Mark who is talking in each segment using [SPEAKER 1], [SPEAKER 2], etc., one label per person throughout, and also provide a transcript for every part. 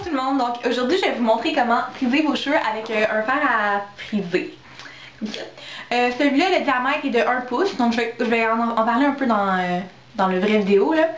[SPEAKER 1] tout le monde, donc aujourd'hui je vais vous montrer comment friser vos cheveux avec un fer à friser. Celui-là, le diamètre est de 1 pouce, donc je vais en parler un peu dans le vrai vidéo là.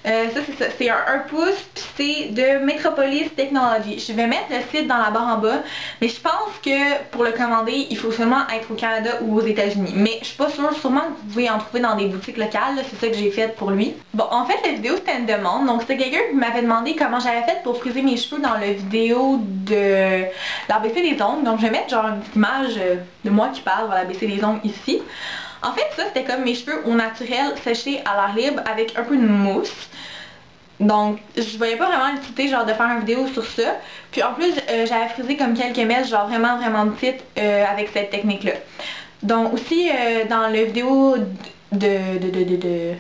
[SPEAKER 1] Ça c'est ça, c'est un 1 pouce, puis c'est de Metropolis Technology. Je vais mettre le site dans la barre en bas, mais je pense que pour le commander, il faut seulement être au Canada ou aux États-Unis. Mais je suis pas sûre, sûrement que vous pouvez en trouver dans des boutiques locales, c'est ça que j'ai fait pour lui. Bon, en fait, la vidéo c'était une demande, donc c'était quelqu'un qui m'avait demandé comment j'avais fait pour friser mes cheveux dans la vidéo de l'ABC des ongles. Donc je vais mettre genre une petite image de moi qui parle, voilà, l'ABC des ongles ici. En fait, ça c'était comme mes cheveux au naturel séchés à l'air libre avec un peu de mousse. Donc, je voyais pas vraiment l'utilité genre de faire une vidéo sur ça. Puis en plus, j'avais frisé comme quelques mèches, genre vraiment petites avec cette technique-là. Donc aussi, dans la vidéo de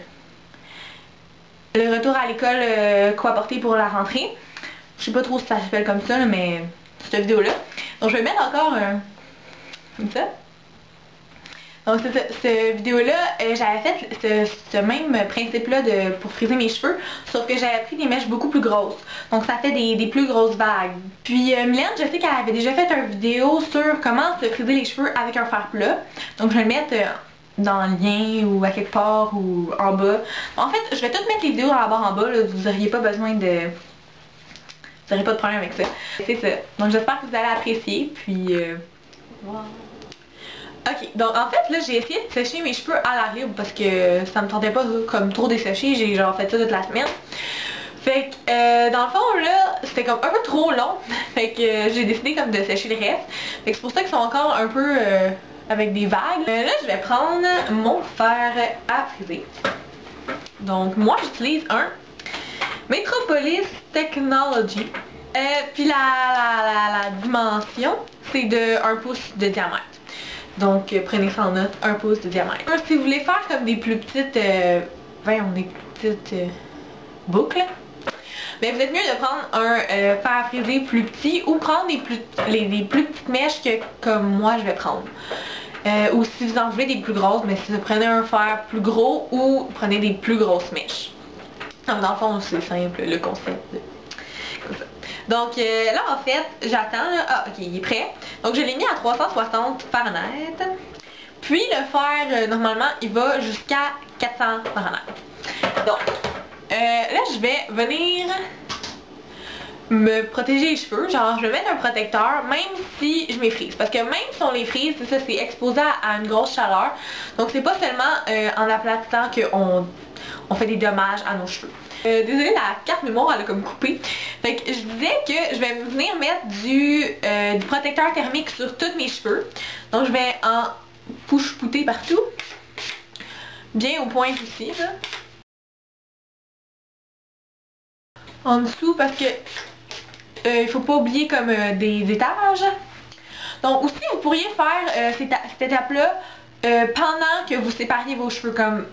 [SPEAKER 1] le retour à l'école, quoi porter pour la rentrée. Je sais pas trop si ça s'appelle comme ça, mais cette vidéo-là. Donc je vais mettre encore comme ça. Donc cette vidéo-là, j'avais fait ce même principe-là pour friser mes cheveux, sauf que j'avais pris des mèches beaucoup plus grosses. Donc ça fait des plus grosses vagues. Puis Mylène, je sais qu'elle avait déjà fait une vidéo sur comment se friser les cheveux avec un fer plat. Donc je vais le mettre dans le lien ou à quelque part ou en bas. En fait, je vais tout mettre les vidéos dans la barre en bas, là, vous n'auriez pas besoin de... Vous n'aurez pas de problème avec ça. C'est ça. Donc j'espère que vous allez apprécier, puis... Wow. Ok, donc en fait là j'ai essayé de sécher mes cheveux à l'air libre parce que ça me tentait pas comme trop dessécher, j'ai genre fait ça toute la semaine. Fait que dans le fond là, c'était comme un peu trop long, fait que j'ai décidé comme de sécher le reste. Fait que c'est pour ça qu'ils sont encore un peu avec des vagues. Là je vais prendre mon fer à friser. Donc moi j'utilise un Metropolis Technology. Puis la dimension c'est de 1 pouce de diamètre. Donc prenez ça en note, 1 pouce de diamètre. Si vous voulez faire comme des plus petites, boucles, mais vous êtes mieux de prendre un fer à friser plus petit ou prendre les plus petites mèches que comme moi je vais prendre. Ou si vous en voulez des plus grosses, mais si vous prenez un fer plus gros ou prenez des plus grosses mèches. Donc dans le fond c'est simple le concept. Comme ça. Donc là en fait j'attends, ah ok il est prêt, donc je l'ai mis à 360 Fahrenheit, puis le fer normalement il va jusqu'à 400 Fahrenheit. Donc là je vais venir me protéger les cheveux, genre je vais mettre un protecteur même si je m'effrise, parce que même si on les frise, ça c'est exposé à une grosse chaleur, donc c'est pas seulement en aplatissant qu'on fait des dommages à nos cheveux. Désolée, la carte mémoire elle a comme coupé. Fait que je disais que je vais venir mettre du protecteur thermique sur tous mes cheveux. Donc je vais en pousse-pouter partout. Bien au point ici là. En dessous parce que il faut pas oublier comme des étages. Donc aussi vous pourriez faire cette étape-là pendant que vous sépariez vos cheveux, comme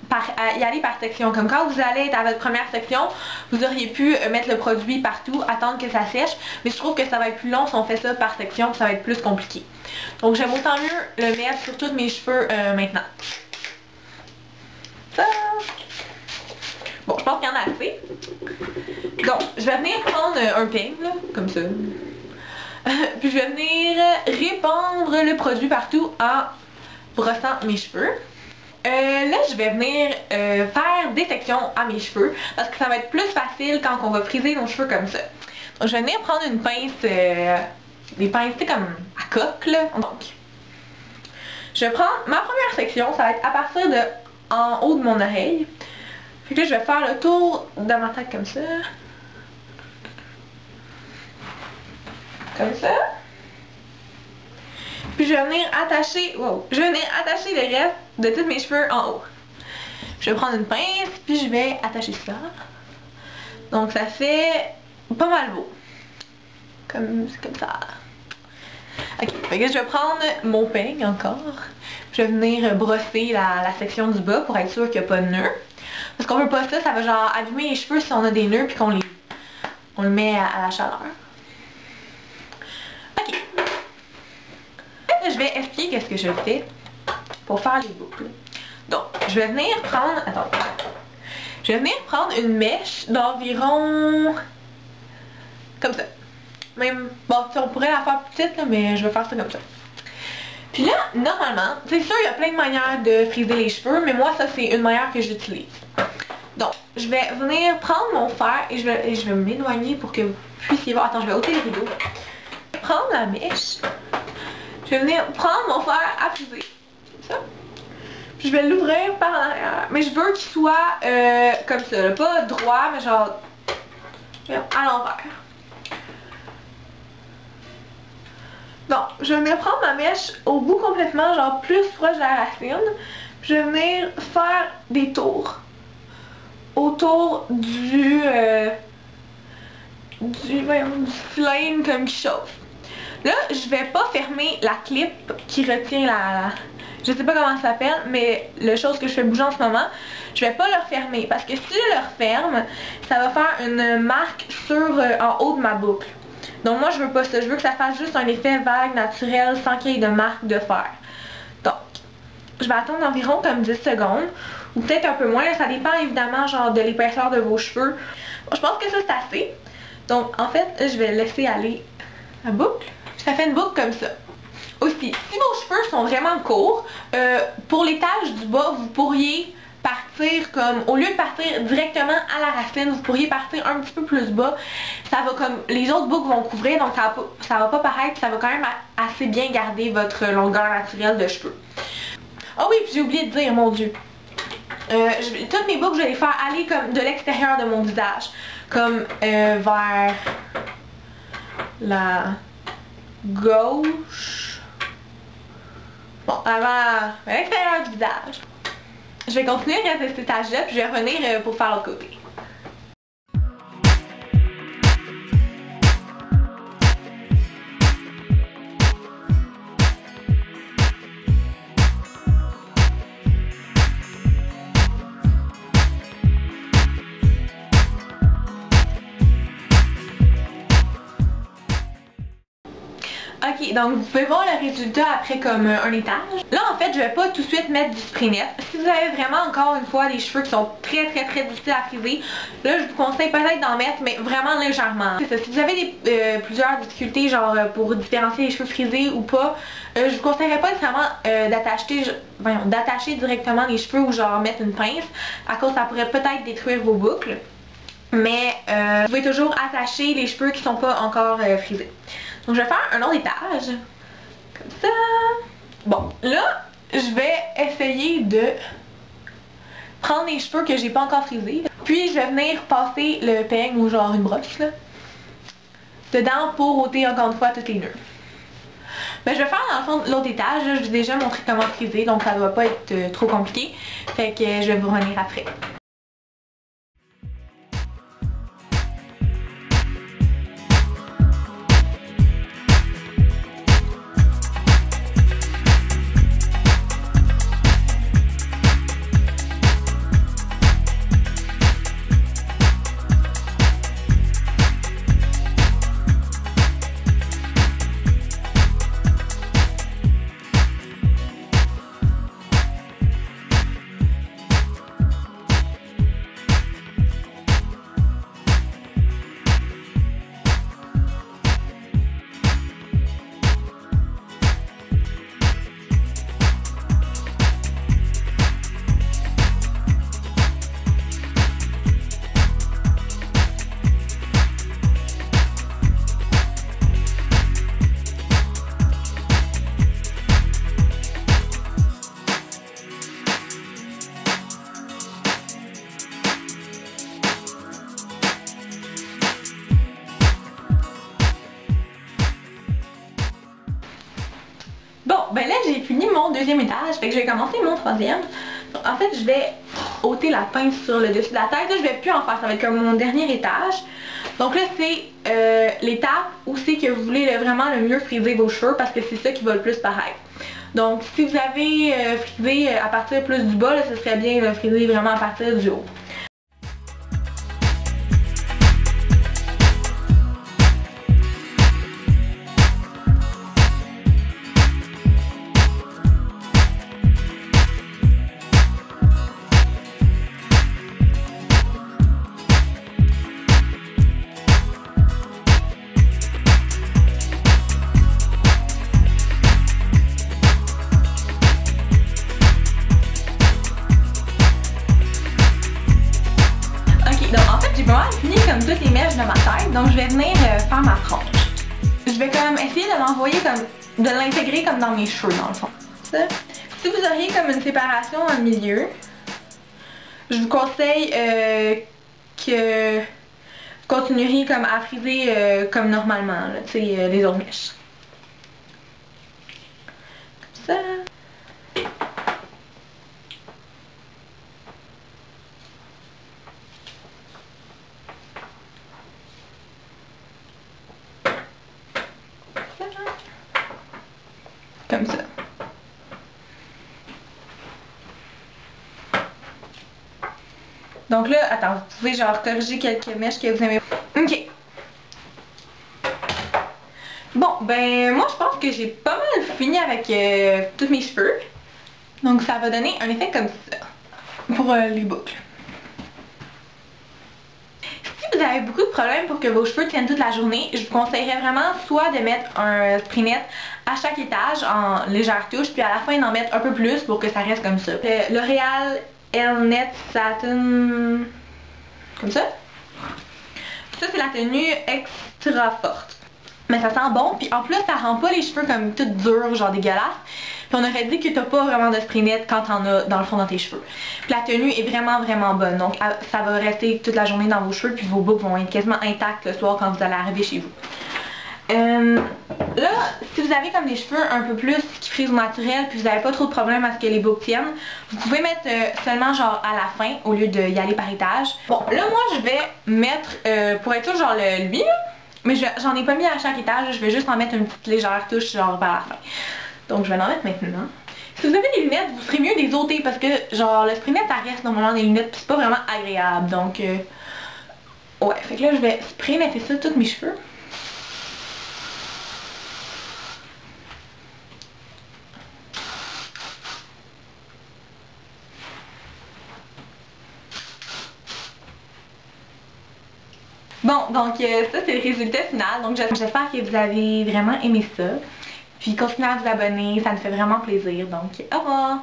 [SPEAKER 1] y aller par section, comme quand vous allez être à votre première section, vous auriez pu mettre le produit partout, attendre que ça sèche, mais je trouve que ça va être plus long si on fait ça par section, ça va être plus compliqué. Donc j'aime autant mieux le mettre sur tous mes cheveux maintenant. Ça. Bon, je pense qu'il y en a assez. Donc, je vais venir prendre un peigne, là, comme ça. Puis je vais venir répandre le produit partout en brossant mes cheveux. Là je vais venir faire des sections à mes cheveux parce que ça va être plus facile quand on va friser nos cheveux comme ça. Donc je vais venir prendre une pince, des pinces comme à coque là. Donc je vais prendre ma première section, ça va être à partir de en haut de mon oreille. Fait que là je vais faire le tour de ma tête comme ça. Comme ça. Puis je vais venir attacher, je vais venir attacher le reste de tous mes cheveux en haut. Je vais prendre une pince, puis je vais attacher ça. Donc ça fait pas mal beau. Comme ça. Ok, fait que je vais prendre mon peigne encore. Je vais venir brosser la section du bas pour être sûr qu'il n'y a pas de nœuds. Parce qu'on veut pas ça, ça va genre abîmer les cheveux si on a des nœuds puis qu'on le met à la chaleur. Ok. Je vais expliquer qu'est-ce que je fais pour faire les boucles. Donc, je vais venir prendre... Attends. Je vais venir prendre une mèche d'environ... Comme ça. Même, bon, on pourrait la faire plus petite, là, mais je vais faire ça comme ça. Puis là, normalement, c'est sûr, il y a plein de manières de friser les cheveux, mais moi, ça, c'est une manière que j'utilise. Donc, je vais venir prendre mon fer et je vais m'éloigner pour que vous puissiez voir. Attends, je vais ôter les rideaux. Prendre la mèche. Je vais venir prendre mon fer à friser. Comme ça. Puis je vais l'ouvrir par l'arrière. Mais je veux qu'il soit comme ça, là. Pas droit, mais genre à l'envers. Donc, je vais venir prendre ma mèche au bout complètement, genre plus proche de la racine. Puis je vais venir faire des tours autour du flame comme qui chauffe. Là, je vais pas fermer la clip qui retient je sais pas comment ça s'appelle, mais la chose que je fais bouger en ce moment, je vais pas le refermer parce que si je le referme, ça va faire une marque en haut de ma boucle. Donc moi je veux pas ça, je veux que ça fasse juste un effet vague, naturel, sans qu'il y ait de marque de fer. Donc, je vais attendre environ comme 10 secondes, ou peut-être un peu moins, ça dépend évidemment genre de l'épaisseur de vos cheveux. Bon, je pense que ça c'est assez. Donc en fait, je vais laisser aller la boucle. Ça fait une boucle comme ça. Aussi, si vos cheveux sont vraiment courts, pour l'étage du bas, vous pourriez partir comme, au lieu de partir directement à la racine, vous pourriez partir un petit peu plus bas. Ça va comme, les autres boucles vont couvrir, donc ça va pas paraître, ça va quand même assez bien garder votre longueur naturelle de cheveux. Ah oui, puis j'ai oublié de dire, mon Dieu. Toutes mes boucles, je vais les faire aller comme de l'extérieur de mon visage. Comme vers la gauche. Bon, avant l'extérieur du visage. Je vais continuer à cet étage-là, puis je vais revenir pour faire l'autre côté. Ok, donc vous pouvez voir le résultat après comme un étage. Là en fait je vais pas tout de suite mettre du spray net. Si vous avez vraiment encore une fois des cheveux qui sont très difficiles à friser, là je vous conseille peut-être d'en mettre mais vraiment légèrement. C'est ça, si vous avez plusieurs difficultés genre pour différencier les cheveux frisés ou pas, je vous conseillerais pas nécessairement d'attacher directement les cheveux ou genre mettre une pince à cause ça pourrait peut-être détruire vos boucles. Mais vous pouvez toujours attacher les cheveux qui sont pas encore frisés. Donc je vais faire un autre étage, comme ça. Bon, là, je vais essayer de prendre les cheveux que j'ai pas encore frisés. Puis je vais venir passer le peigne ou genre une brosse, là, dedans pour ôter encore une fois tous les nœuds. Ben, je vais faire dans le fond l'autre étage, là, je vous ai déjà montré comment friser, donc ça doit pas être trop compliqué. Fait que je vais vous revenir après. Ben là j'ai fini mon deuxième étage, fait que je vais commencer mon troisième. Donc, en fait je vais ôter la pince sur le dessus de la tête, là je vais plus en faire, ça va être comme mon dernier étage. Donc là c'est l'étape où c'est que vous voulez vraiment le mieux friser vos cheveux parce que c'est ça qui va le plus paraître. Donc si vous avez frisé à partir plus du bas, là, ce serait bien de friser vraiment à partir du haut. Donc je vais venir faire ma frange. Je vais comme essayer de l'envoyer comme, de l'intégrer comme dans mes cheveux dans le fond. Ça. Si vous auriez comme une séparation en milieu, je vous conseille que vous continueriez comme à friser comme normalement, tu sais, les autres mèches. Comme ça. Comme ça. Donc là, attends, vous pouvez genre corriger quelques mèches que vous aimez. Ok. Bon, ben moi je pense que j'ai pas mal fini avec tous mes cheveux. Donc ça va donner un effet comme ça pour les boucles. Si vous avez beaucoup de problèmes pour que vos cheveux tiennent toute la journée, je vous conseillerais vraiment soit de mettre un spray net à chaque étage en légère touche, puis à la fin d'en mettre un peu plus pour que ça reste comme ça. Le L'Oréal Elnet Satin, comme ça. Ça c'est la tenue extra forte. Mais ça sent bon, puis en plus ça rend pas les cheveux comme tout durs, genre dégueulasses. Puis on aurait dit que t'as pas vraiment de spray net quand t'en as dans le fond dans tes cheveux. Puis la tenue est vraiment bonne, donc ça va rester toute la journée dans vos cheveux, puis vos boucles vont être quasiment intactes le soir quand vous allez arriver chez vous. Là, si vous avez comme des cheveux un peu plus qui frisent au naturel, puis vous n'avez pas trop de problème à ce que les boucles tiennent, vous pouvez mettre seulement genre à la fin au lieu d'y aller par étage. Bon, là moi je vais mettre, pour être sûr, genre lui là, mais j'en ai pas mis à chaque étage, je vais juste en mettre une petite légère touche genre vers la fin. Donc je vais en mettre maintenant. Si vous avez des lunettes, vous serez mieux des ôter parce que genre le spray net ça reste normalement des lunettes puis c'est pas vraiment agréable. Donc ouais, fait que là je vais spray netter ça tous mes cheveux. Bon, donc ça c'est le résultat final, donc j'espère que vous avez vraiment aimé ça. Puis continuez à vous abonner, ça me fait vraiment plaisir, donc au revoir!